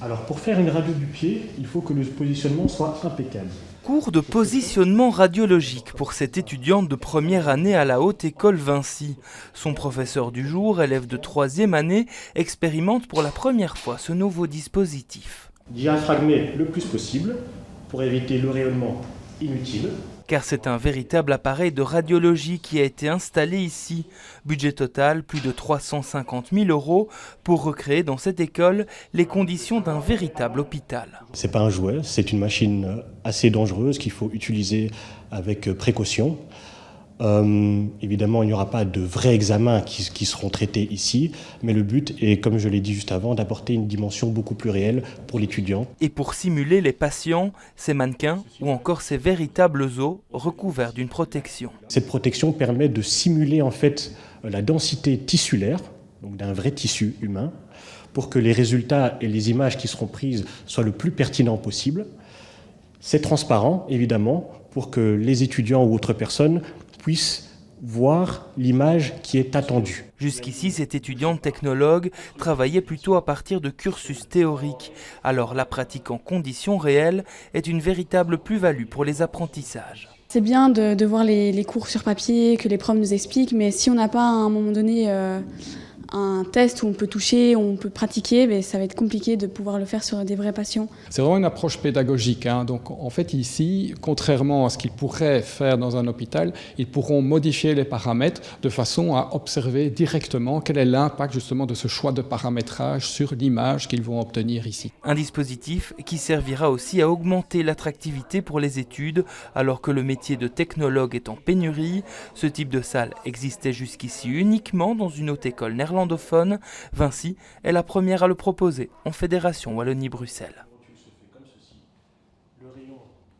Alors pour faire une radio du pied, il faut que le positionnement soit impeccable. Cours de positionnement radiologique pour cette étudiante de première année à la Haute École Vinci. Son professeur du jour, élève de 3e année, expérimente pour la première fois ce nouveau dispositif. Diaphragmer le plus possible pour éviter le rayonnement inutile. Car c'est un véritable appareil de radiologie qui a été installé ici. Budget total, plus de 350 000 € pour recréer dans cette école les conditions d'un véritable hôpital. C'est pas un jouet, c'est une machine assez dangereuse qu'il faut utiliser avec précaution. Évidemment, il n'y aura pas de vrais examens qui seront traités ici, mais le but est, comme je l'ai dit juste avant, d'apporter une dimension beaucoup plus réelle pour l'étudiant. Et pour simuler les patients, ces mannequins ou encore ces véritables os recouverts d'une protection. Cette protection permet de simuler en fait la densité tissulaire, donc d'un vrai tissu humain, pour que les résultats et les images qui seront prises soient le plus pertinents possible. C'est transparent, évidemment, pour que les étudiants ou autres personnes puissent voir l'image qui est attendue. Jusqu'ici, cette étudiante technologue travaillait plutôt à partir de cursus théoriques. Alors la pratique en conditions réelles est une véritable plus-value pour les apprentissages. C'est bien de voir les cours sur papier, que les profs nous expliquent, mais si on n'a pas à un moment donné un test où on peut toucher, où on peut pratiquer, ça va être compliqué de pouvoir le faire sur des vrais patients. C'est vraiment une approche pédagogique. Donc en fait ici, contrairement à ce qu'ils pourraient faire dans un hôpital, ils pourront modifier les paramètres de façon à observer directement quel est l'impact justement de ce choix de paramétrage sur l'image qu'ils vont obtenir ici. Un dispositif qui servira aussi à augmenter l'attractivité pour les études, alors que le métier de technologue est en pénurie. Ce type de salle existait jusqu'ici uniquement dans une haute école néerlandophone. Vinci est la première à le proposer en Fédération Wallonie-Bruxelles.